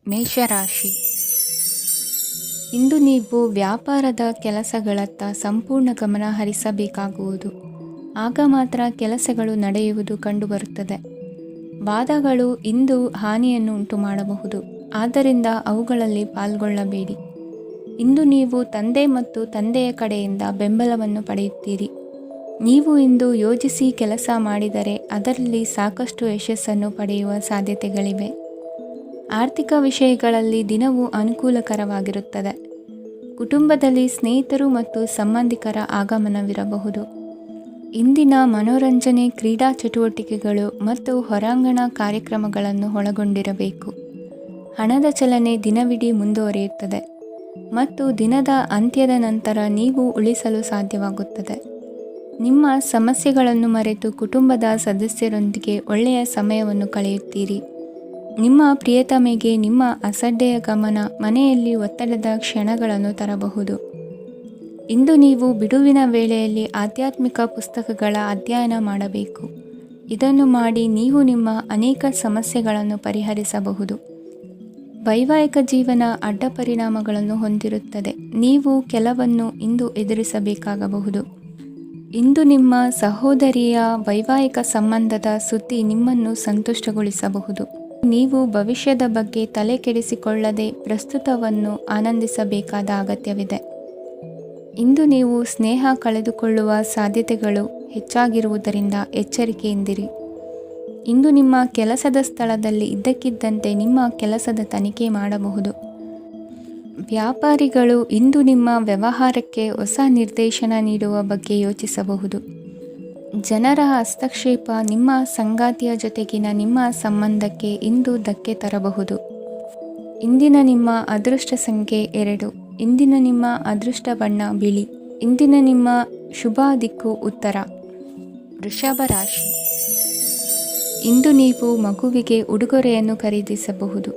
ಮೇಷರಾಶಿ. ಇಂದು ನೀವು ವ್ಯಾಪಾರದ ಕೆಲಸಗಳತ್ತ ಸಂಪೂರ್ಣ ಗಮನ ಹರಿಸಬೇಕಾಗುವುದು. ಆಗ ಮಾತ್ರ ಕೆಲಸಗಳು ನಡೆಯುವುದು ಕಂಡುಬರುತ್ತದೆ. ವಾದಗಳು ಇಂದು ಹಾನಿಯನ್ನು ಉಂಟು ಮಾಡಬಹುದು, ಆದ್ದರಿಂದ ಅವುಗಳಲ್ಲಿ ಪಾಲ್ಗೊಳ್ಳಬೇಡಿ. ಇಂದು ನೀವು ತಂದೆ ಮತ್ತು ತಂದೆಯ ಕಡೆಯಿಂದ ಬೆಂಬಲವನ್ನು ಪಡೆಯುತ್ತೀರಿ. ನೀವು ಇಂದು ಯೋಜಿಸಿ ಕೆಲಸ ಮಾಡಿದರೆ ಅದರಲ್ಲಿ ಸಾಕಷ್ಟು ಯಶಸ್ಸನ್ನು ಪಡೆಯುವ ಸಾಧ್ಯತೆಗಳಿವೆ. ಆರ್ಥಿಕ ವಿಷಯಗಳಲ್ಲಿ ದಿನವೂ ಅನುಕೂಲಕರವಾಗಿರುತ್ತದೆ. ಕುಟುಂಬದಲ್ಲಿ ಸ್ನೇಹಿತರು ಮತ್ತು ಸಂಬಂಧಿಕರ ಆಗಮನವಿರಬಹುದು. ಇಂದಿನ ಮನೋರಂಜನೆ ಕ್ರೀಡಾ ಚಟುವಟಿಕೆಗಳು ಮತ್ತು ಹೊರಾಂಗಣ ಕಾರ್ಯಕ್ರಮಗಳನ್ನು ಒಳಗೊಂಡಿರಬೇಕು. ಹಣದ ಚಲನೆ ದಿನವಿಡೀ ಮುಂದುವರಿಯುತ್ತದೆ ಮತ್ತು ದಿನದ ಅಂತ್ಯದ ನಂತರ ನೀವು ಉಳಿಸಲು ಸಾಧ್ಯವಾಗುತ್ತದೆ. ನಿಮ್ಮ ಸಮಸ್ಯೆಗಳನ್ನು ಮರೆತು ಕುಟುಂಬದ ಸದಸ್ಯರೊಂದಿಗೆ ಒಳ್ಳೆಯ ಸಮಯವನ್ನು ಕಳೆಯುತ್ತೀರಿ. ನಿಮ್ಮ ಪ್ರಿಯತಮೆಗೆ ನಿಮ್ಮ ಅಸಡ್ಡೆಯ ಗಮನ ಮನೆಯಲ್ಲಿ ಒತ್ತಡದ ಕ್ಷಣಗಳನ್ನು ತರಬಹುದು. ಇಂದು ನೀವು ಬಿಡುವಿನ ವೇಳೆಯಲ್ಲಿ ಆಧ್ಯಾತ್ಮಿಕ ಪುಸ್ತಕಗಳ ಅಧ್ಯಯನ ಮಾಡಬೇಕು. ಇದನ್ನು ಮಾಡಿ ನೀವು ನಿಮ್ಮ ಅನೇಕ ಸಮಸ್ಯೆಗಳನ್ನು ಪರಿಹರಿಸಬಹುದು. ವೈವಾಹಿಕ ಜೀವನ ಅಡ್ಡ ಪರಿಣಾಮಗಳನ್ನು ಹೊಂದಿರುತ್ತದೆ. ನೀವು ಕೆಲವನ್ನು ಇಂದು ಎದುರಿಸಬೇಕಾಗಬಹುದು. ಇಂದು ನಿಮ್ಮ ಸಹೋದರಿಯ ವೈವಾಹಿಕ ಸಂಬಂಧದ ಸುದ್ದಿ ನಿಮ್ಮನ್ನು ಸಂತುಷ್ಟಗೊಳಿಸಬಹುದು. ನೀವು ಭವಿಷ್ಯದ ಬಗ್ಗೆ ತಲೆ ಕೆಡಿಸಿಕೊಳ್ಳದೆ ಪ್ರಸ್ತುತವನ್ನು ಆನಂದಿಸಬೇಕಾದ ಅಗತ್ಯವಿದೆ. ಇಂದು ನೀವು ಸ್ನೇಹ ಕಳೆದುಕೊಳ್ಳುವ ಸಾಧ್ಯತೆಗಳು ಹೆಚ್ಚಾಗಿರುವುದರಿಂದ ಎಚ್ಚರಿಕೆಯಿಂದಿರಿ. ಇಂದು ನಿಮ್ಮ ಕೆಲಸದ ಸ್ಥಳದಲ್ಲಿ ಇದ್ದಕ್ಕಿದ್ದಂತೆ ನಿಮ್ಮ ಕೆಲಸದ ತನಿಖೆ ಮಾಡಬಹುದು. ವ್ಯಾಪಾರಿಗಳು ಇಂದು ನಿಮ್ಮ ವ್ಯವಹಾರಕ್ಕೆ ಹೊಸ ನಿರ್ದೇಶನ ನೀಡುವ ಬಗ್ಗೆ ಯೋಚಿಸಬಹುದು. ಜನರ ಹಸ್ತಕ್ಷೇಪ ನಿಮ್ಮ ಸಂಗಾತಿಯ ಜೊತೆಗಿನ ನಿಮ್ಮ ಸಂಬಂಧಕ್ಕೆ ಇಂದು ಧಕ್ಕೆ ತರಬಹುದು. ಇಂದಿನ ನಿಮ್ಮ ಅದೃಷ್ಟ ಸಂಖ್ಯೆ 2. ಇಂದಿನ ನಿಮ್ಮ ಅದೃಷ್ಟ ಬಣ್ಣ ಬಿಳಿ. ಇಂದಿನ ನಿಮ್ಮ ಶುಭ ದಿಕ್ಕು ಉತ್ತರ. ವೃಷಭ ರಾಶಿ. ಇಂದು ನೀವು ಮಗುವಿಗೆ ಉಡುಗೊರೆಯನ್ನು ಖರೀದಿಸಬಹುದು.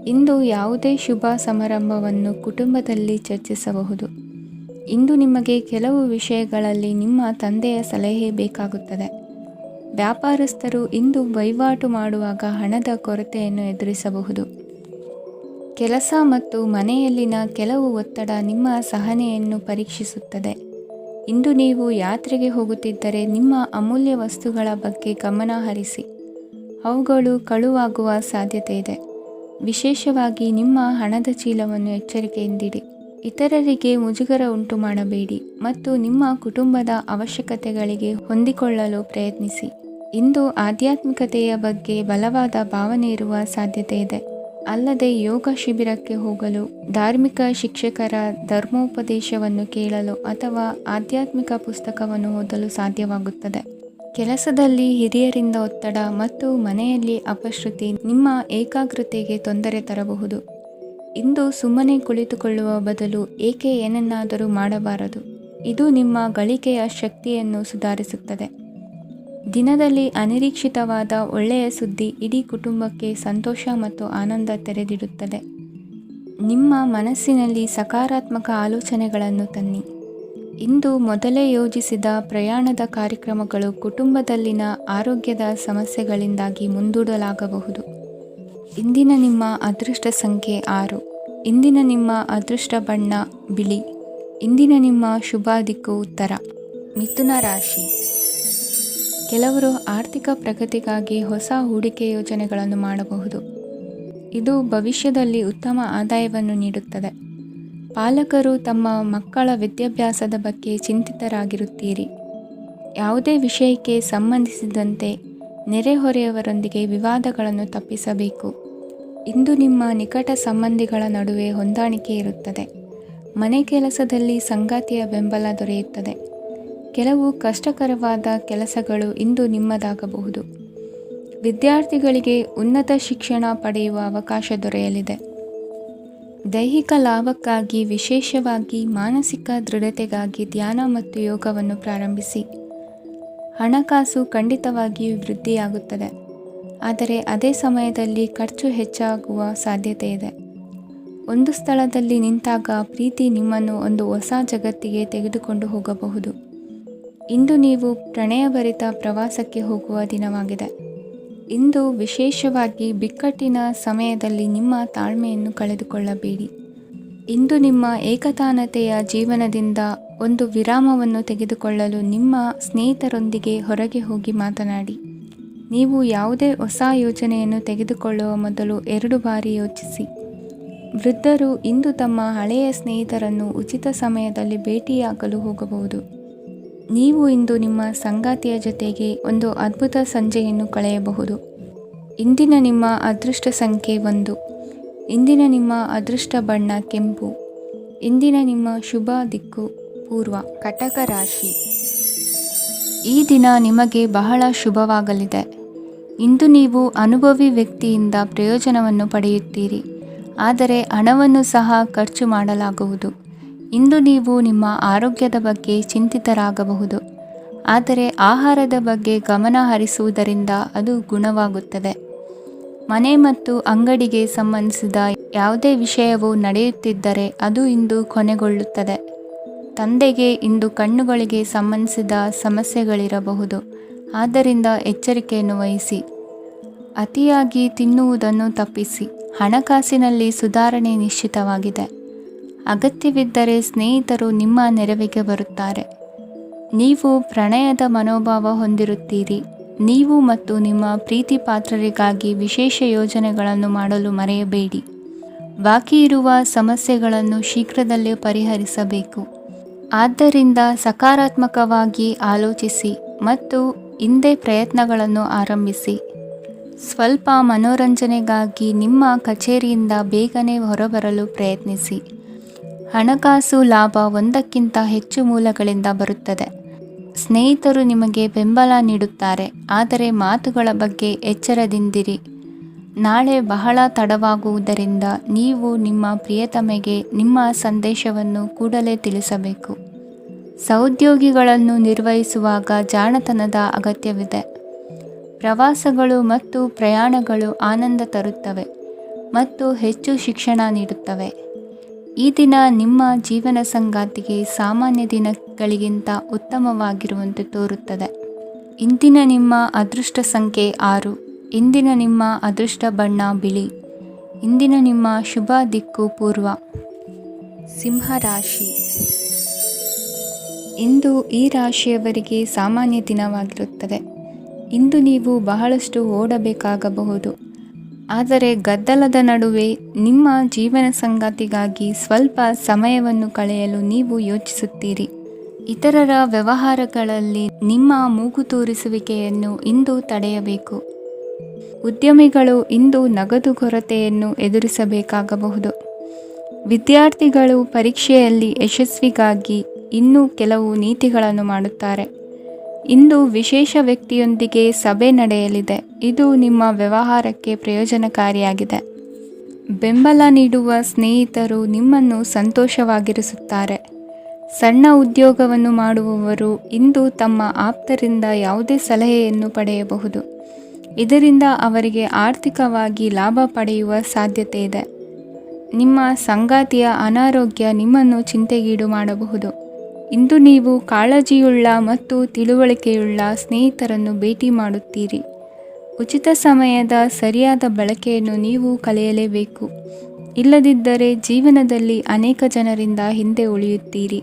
ಇಂದು ಯಾವುದೇ ಶುಭ ಸಮಾರಂಭವನ್ನು ಕುಟುಂಬದಲ್ಲಿ ಚರ್ಚಿಸಬಹುದು. ಇಂದು ನಿಮಗೆ ಕೆಲವು ವಿಷಯಗಳಲ್ಲಿ ನಿಮ್ಮ ತಂದೆಯ ಸಲಹೆ ಬೇಕಾಗುತ್ತದೆ. ವ್ಯಾಪಾರಸ್ಥರು ಇಂದು ವಹಿವಾಟು ಮಾಡುವಾಗ ಹಣದ ಕೊರತೆಯನ್ನು ಎದುರಿಸಬಹುದು. ಕೆಲಸ ಮತ್ತು ಮನೆಯಲ್ಲಿನ ಕೆಲವು ಒತ್ತಡ ನಿಮ್ಮ ಸಹನೆಯನ್ನು ಪರೀಕ್ಷಿಸುತ್ತದೆ. ಇಂದು ನೀವು ಯಾತ್ರೆಗೆ ಹೋಗುತ್ತಿದ್ದರೆ ನಿಮ್ಮ ಅಮೂಲ್ಯ ವಸ್ತುಗಳ ಬಗ್ಗೆ ಗಮನ ಹರಿಸಿ. ಅವುಗಳು ಕಳುವಾಗುವ ಸಾಧ್ಯತೆ ಇದೆ. ವಿಶೇಷವಾಗಿ ನಿಮ್ಮ ಹಣದ ಚೀಲವನ್ನು ಎಚ್ಚರಿಕೆಯಿಂದಿಡಿ. ಇತರರಿಗೆ ಮುಜುಗರ ಉಂಟು ಮಾಡಬೇಡಿ ಮತ್ತು ನಿಮ್ಮ ಕುಟುಂಬದ ಅವಶ್ಯಕತೆಗಳಿಗೆ ಹೊಂದಿಕೊಳ್ಳಲು ಪ್ರಯತ್ನಿಸಿ. ಇಂದು ಆಧ್ಯಾತ್ಮಿಕತೆಯ ಬಗ್ಗೆ ಬಲವಾದ ಭಾವನೆ ಇರುವ ಸಾಧ್ಯತೆ ಇದೆ. ಅಲ್ಲದೆ ಯೋಗ ಶಿಬಿರಕ್ಕೆ ಹೋಗಲು, ಧಾರ್ಮಿಕ ಶಿಕ್ಷಕರ ಧರ್ಮೋಪದೇಶವನ್ನು ಕೇಳಲು ಅಥವಾ ಆಧ್ಯಾತ್ಮಿಕ ಪುಸ್ತಕವನ್ನು ಓದಲು ಸಾಧ್ಯವಾಗುತ್ತದೆ. ಕೆಲಸದಲ್ಲಿ ಹಿರಿಯರಿಂದ ಒತ್ತಡ ಮತ್ತು ಮನೆಯಲ್ಲಿ ಅಪಶ್ರುತಿ ನಿಮ್ಮ ಏಕಾಗ್ರತೆಗೆ ತೊಂದರೆ ತರಬಹುದು. ಇಂದು ಸುಮ್ಮನೆ ಕುಳಿತುಕೊಳ್ಳುವ ಬದಲು ಏಕೆ ಏನನ್ನಾದರೂ ಮಾಡಬಾರದು. ಇದು ನಿಮ್ಮ ಗಳಿಕೆಯ ಶಕ್ತಿಯನ್ನು ಸುಧಾರಿಸುತ್ತದೆ. ದಿನದಲ್ಲಿ ಅನಿರೀಕ್ಷಿತವಾದ ಒಳ್ಳೆಯ ಸುದ್ದಿ ಇಡೀ ಕುಟುಂಬಕ್ಕೆ ಸಂತೋಷ ಮತ್ತು ಆನಂದ ತೆರೆದಿಡುತ್ತದೆ. ನಿಮ್ಮ ಮನಸ್ಸಿನಲ್ಲಿ ಸಕಾರಾತ್ಮಕ ಆಲೋಚನೆಗಳನ್ನು ತನ್ನಿ. ಇಂದು ಮೊದಲೇ ಯೋಜಿಸಿದ ಪ್ರಯಾಣದ ಕಾರ್ಯಕ್ರಮಗಳು ಕುಟುಂಬದಲ್ಲಿನ ಆರೋಗ್ಯದ ಸಮಸ್ಯೆಗಳಿಂದಾಗಿ ಮುಂದೂಡಲಾಗಬಹುದು. ಇಂದಿನ ನಿಮ್ಮ ಅದೃಷ್ಟ ಸಂಖ್ಯೆ 6. ಇಂದಿನ ನಿಮ್ಮ ಅದೃಷ್ಟ ಬಣ್ಣ ಬಿಳಿ. ಇಂದಿನ ನಿಮ್ಮ ಶುಭ ದಿಕ್ಕು ಉತ್ತರ. ಮಿಥುನ ರಾಶಿ. ಕೆಲವರು ಆರ್ಥಿಕ ಪ್ರಗತಿಗಾಗಿ ಹೊಸ ಹೂಡಿಕೆ ಯೋಜನೆಗಳನ್ನು ಮಾಡಬಹುದು. ಇದು ಭವಿಷ್ಯದಲ್ಲಿ ಉತ್ತಮ ಆದಾಯವನ್ನು ನೀಡುತ್ತದೆ. ಪಾಲಕರು ತಮ್ಮ ಮಕ್ಕಳ ವಿದ್ಯಾಭ್ಯಾಸದ ಬಗ್ಗೆ ಚಿಂತಿತರಾಗಿರುತ್ತೀರಿ. ಯಾವುದೇ ವಿಷಯಕ್ಕೆ ಸಂಬಂಧಿಸಿದಂತೆ ನೆರೆಹೊರೆಯವರೊಂದಿಗೆ ವಿವಾದಗಳನ್ನು ತಪ್ಪಿಸಬೇಕು. ಇಂದು ನಿಮ್ಮ ನಿಕಟ ಸಂಬಂಧಿಗಳ ನಡುವೆ ಹೊಂದಾಣಿಕೆ ಇರುತ್ತದೆ. ಮನೆ ಕೆಲಸದಲ್ಲಿ ಸಂಗಾತಿಯ ಬೆಂಬಲ ದೊರೆಯುತ್ತದೆ. ಕೆಲವು ಕಷ್ಟಕರವಾದ ಕೆಲಸಗಳು ಇಂದು ನಿಮ್ಮದಾಗಬಹುದು. ವಿದ್ಯಾರ್ಥಿಗಳಿಗೆ ಉನ್ನತ ಶಿಕ್ಷಣ ಪಡೆಯುವ ಅವಕಾಶ ದೊರೆಯಲಿದೆ. ದೈಹಿಕ ಲಾಭಕ್ಕಾಗಿ, ವಿಶೇಷವಾಗಿ ಮಾನಸಿಕ ದೃಢತೆಗಾಗಿ ಧ್ಯಾನ ಮತ್ತು ಯೋಗವನ್ನು ಪ್ರಾರಂಭಿಸಿ. ಹಣಕಾಸು ಖಂಡಿತವಾಗಿಯೂ ವೃದ್ಧಿಯಾಗುತ್ತದೆ, ಆದರೆ ಅದೇ ಸಮಯದಲ್ಲಿ ಖರ್ಚು ಹೆಚ್ಚಾಗುವ ಸಾಧ್ಯತೆ ಇದೆ. ಒಂದು ಸ್ಥಳದಲ್ಲಿ ನಿಂತಾಗ ಪ್ರೀತಿ ನಿಮ್ಮನ್ನು ಒಂದು ಹೊಸ ಜಗತ್ತಿಗೆ ತೆಗೆದುಕೊಂಡು ಹೋಗಬಹುದು. ಇಂದು ನೀವು ಪ್ರಣಯಭರಿತ ಪ್ರವಾಸಕ್ಕೆ ಹೋಗುವ ದಿನವಾಗಿದೆ. ಇಂದು ವಿಶೇಷವಾಗಿ ಬಿಕ್ಕಟ್ಟಿನ ಸಮಯದಲ್ಲಿ ನಿಮ್ಮ ತಾಳ್ಮೆಯನ್ನು ಕಳೆದುಕೊಳ್ಳಬೇಡಿ. ಇಂದು ನಿಮ್ಮ ಏಕತಾನತೆಯ ಜೀವನದಿಂದ ಒಂದು ವಿರಾಮವನ್ನು ತೆಗೆದುಕೊಳ್ಳಲು ನಿಮ್ಮ ಸ್ನೇಹಿತರೊಂದಿಗೆ ಹೊರಗೆ ಹೋಗಿ ಮಾತನಾಡಿ. ನೀವು ಯಾವುದೇ ಹೊಸ ಯೋಜನೆಯನ್ನು ತೆಗೆದುಕೊಳ್ಳುವ ಮೊದಲು 2 ಬಾರಿ ಯೋಚಿಸಿ. ವೃದ್ಧರು ಇಂದು ತಮ್ಮ ಹಳೆಯ ಸ್ನೇಹಿತರನ್ನು ಉಚಿತ ಸಮಯದಲ್ಲಿ ಭೇಟಿಯಾಗಲು ಹೋಗಬಹುದು. ನೀವು ಇಂದು ನಿಮ್ಮ ಸಂಗಾತಿಯ ಜೊತೆಗೆ ಒಂದು ಅದ್ಭುತ ಸಂಜೆಯನ್ನು ಕಳೆಯಬಹುದು. ಇಂದಿನ ನಿಮ್ಮ ಅದೃಷ್ಟ ಸಂಖ್ಯೆ 1. ಇಂದಿನ ನಿಮ್ಮ ಅದೃಷ್ಟ ಬಣ್ಣ ಕೆಂಪು. ಇಂದಿನ ನಿಮ್ಮ ಶುಭ ದಿಕ್ಕು ಪೂರ್ವ. ಕಟಕ ರಾಶಿ. ಈ ದಿನ ನಿಮಗೆ ಬಹಳ ಶುಭವಾಗಲಿದೆ. ಇಂದು ನೀವು ಅನುಭವಿ ವ್ಯಕ್ತಿಯಿಂದ ಪ್ರಯೋಜನವನ್ನು ಪಡೆಯುತ್ತೀರಿ, ಆದರೆ ಹಣವನ್ನು ಸಹ ಖರ್ಚು ಮಾಡಲಾಗುವುದು. ಇಂದು ನೀವು ನಿಮ್ಮ ಆರೋಗ್ಯದ ಬಗ್ಗೆ ಚಿಂತಿತರಾಗಬಹುದು, ಆದರೆ ಆಹಾರದ ಬಗ್ಗೆ ಗಮನ ಹರಿಸುವುದರಿಂದ ಅದು ಗುಣವಾಗುತ್ತದೆ. ಮನೆ ಮತ್ತು ಅಂಗಡಿಗೆ ಸಂಬಂಧಿಸಿದ ಯಾವುದೇ ವಿಷಯವು ನಡೆಯುತ್ತಿದ್ದರೆ ಅದು ಇಂದು ಕೊನೆಗೊಳ್ಳುತ್ತದೆ. ತಂದೆಗೆ ಇಂದು ಕಣ್ಣುಗಳಿಗೆ ಸಂಬಂಧಿಸಿದ ಸಮಸ್ಯೆಗಳಿರಬಹುದು, ಆದ್ದರಿಂದ ಎಚ್ಚರಿಕೆಯನ್ನು ವಹಿಸಿ. ಅತಿಯಾಗಿ ತಿನ್ನುವುದನ್ನು ತಪ್ಪಿಸಿ. ಹಣಕಾಸಿನಲ್ಲಿ ಸುಧಾರಣೆ ನಿಶ್ಚಿತವಾಗಿದೆ. ಅಗತ್ಯವಿದ್ದರೆ ಸ್ನೇಹಿತರು ನಿಮ್ಮ ನೆರವಿಗೆ ಬರುತ್ತಾರೆ. ನೀವು ಪ್ರಣಯದ ಮನೋಭಾವ ಹೊಂದಿರುತ್ತೀರಿ. ನೀವು ಮತ್ತು ನಿಮ್ಮ ಪ್ರೀತಿ ಪಾತ್ರರಿಗಾಗಿ ವಿಶೇಷ ಯೋಜನೆಗಳನ್ನು ಮಾಡಲು ಮರೆಯಬೇಡಿ. ಬಾಕಿ ಇರುವ ಸಮಸ್ಯೆಗಳನ್ನು ಶೀಘ್ರದಲ್ಲೇ ಪರಿಹರಿಸಬೇಕು. ಆದ್ದರಿಂದ ಸಕಾರಾತ್ಮಕವಾಗಿ ಆಲೋಚಿಸಿ ಮತ್ತು ಹಿಂದೆ ಪ್ರಯತ್ನಗಳನ್ನು ಆರಂಭಿಸಿ. ಸ್ವಲ್ಪ ಮನೋರಂಜನೆಗಾಗಿ ನಿಮ್ಮ ಕಚೇರಿಯಿಂದ ಬೇಗನೆ ಹೊರಬರಲು ಪ್ರಯತ್ನಿಸಿ. ಹಣಕಾಸು ಲಾಭ ಒಂದಕ್ಕಿಂತ ಹೆಚ್ಚು ಮೂಲಗಳಿಂದ ಬರುತ್ತದೆ. ಸ್ನೇಹಿತರು ನಿಮಗೆ ಬೆಂಬಲ ನೀಡುತ್ತಾರೆ, ಆದರೆ ಮಾತುಗಳ ಬಗ್ಗೆ ಎಚ್ಚರದಿಂದಿರಿ. ನಾಳೆ ಬಹಳ ತಡವಾಗುವುದರಿಂದ ನೀವು ನಿಮ್ಮ ಪ್ರಿಯತಮೆಗೆ ನಿಮ್ಮ ಸಂದೇಶವನ್ನು ಕೂಡಲೇ ತಿಳಿಸಬೇಕು. ಸಹೋದ್ಯೋಗಿಗಳನ್ನು ನಿರ್ವಹಿಸುವಾಗ ಜಾಣತನದ ಅಗತ್ಯವಿದೆ. ಪ್ರವಾಸಗಳು ಮತ್ತು ಪ್ರಯಾಣಗಳು ಆನಂದ ತರುತ್ತವೆ ಮತ್ತು ಹೆಚ್ಚು ಶಿಕ್ಷಣ ನೀಡುತ್ತವೆ. ಈ ದಿನ ನಿಮ್ಮ ಜೀವನ ಸಂಗಾತಿಗೆ ಸಾಮಾನ್ಯ ದಿನಗಳಿಗಿಂತ ಉತ್ತಮವಾಗಿರುವಂತೆ ತೋರುತ್ತದೆ. ಇಂದಿನ ನಿಮ್ಮ ಅದೃಷ್ಟ ಸಂಖ್ಯೆ 6. ಇಂದಿನ ನಿಮ್ಮ ಅದೃಷ್ಟ ಬಣ್ಣ ಬಿಳಿ. ಇಂದಿನ ನಿಮ್ಮ ಶುಭ ದಿಕ್ಕು ಪೂರ್ವ. ಸಿಂಹ ರಾಶಿ. ಇಂದು ಈ ರಾಶಿಯವರಿಗೆ ಸಾಮಾನ್ಯ ದಿನವಾಗಿರುತ್ತದೆ. ಇಂದು ನೀವು ಬಹಳಷ್ಟು ಓಡಬೇಕಾಗಬಹುದು, ಆದರೆ ಗದ್ದಲದ ನಡುವೆ ನಿಮ್ಮ ಜೀವನ ಸಂಗಾತಿಗಾಗಿ ಸ್ವಲ್ಪ ಸಮಯವನ್ನು ಕಳೆಯಲು ನೀವು ಯೋಚಿಸುತ್ತೀರಿ. ಇತರರ ವ್ಯವಹಾರಗಳಲ್ಲಿ ನಿಮ್ಮ ಮೂಗು ತೂರಿಸುವಿಕೆಯನ್ನು ಇಂದು ತಡೆಯಬೇಕು. ಉದ್ಯಮಿಗಳು ಇಂದು ನಗದು ಕೊರತೆಯನ್ನು ಎದುರಿಸಬೇಕಾಗಬಹುದು. ವಿದ್ಯಾರ್ಥಿಗಳು ಪರೀಕ್ಷೆಯಲ್ಲಿ ಯಶಸ್ವಿಗಾಗಿ ಇನ್ನೂ ಕೆಲವು ನೀತಿಗಳನ್ನು ಮಾಡುತ್ತಾರೆ. ಇಂದು ವಿಶೇಷ ವ್ಯಕ್ತಿಯೊಂದಿಗೆ ಸಭೆ ನಡೆಯಲಿದೆ. ಇದು ನಿಮ್ಮ ವ್ಯವಹಾರಕ್ಕೆ ಪ್ರಯೋಜನಕಾರಿಯಾಗಿದೆ. ಬೆಂಬಲ ನೀಡುವ ಸ್ನೇಹಿತರು ನಿಮ್ಮನ್ನು ಸಂತೋಷವಾಗಿರಿಸುತ್ತಾರೆ. ಸಣ್ಣ ಉದ್ಯೋಗವನ್ನು ಮಾಡುವವರು ಇಂದು ತಮ್ಮ ಆಪ್ತರಿಂದ ಯಾವುದೇ ಸಲಹೆಯನ್ನು ಪಡೆಯಬಹುದು. ಇದರಿಂದ ಅವರಿಗೆ ಆರ್ಥಿಕವಾಗಿ ಲಾಭ ಪಡೆಯುವ ಸಾಧ್ಯತೆ ಇದೆ. ನಿಮ್ಮ ಸಂಗಾತಿಯ ಅನಾರೋಗ್ಯ ನಿಮ್ಮನ್ನು ಚಿಂತೆಗೀಡು ಮಾಡಬಹುದು. ಇಂದು ನೀವು ಕಾಳಜಿಯುಳ್ಳ ಮತ್ತು ತಿಳುವಳಿಕೆಯುಳ್ಳ ಸ್ನೇಹಿತರನ್ನು ಭೇಟಿ ಮಾಡುತ್ತೀರಿ. ಉಚಿತ ಸಮಯದ ಸರಿಯಾದ ಬಳಕೆಯನ್ನು ನೀವು ಕಲಿಯಲೇಬೇಕು. ಇಲ್ಲದಿದ್ದರೆ ಜೀವನದಲ್ಲಿ ಅನೇಕ ಜನರಿಂದ ಹಿಂದೆ ಉಳಿಯುತ್ತೀರಿ.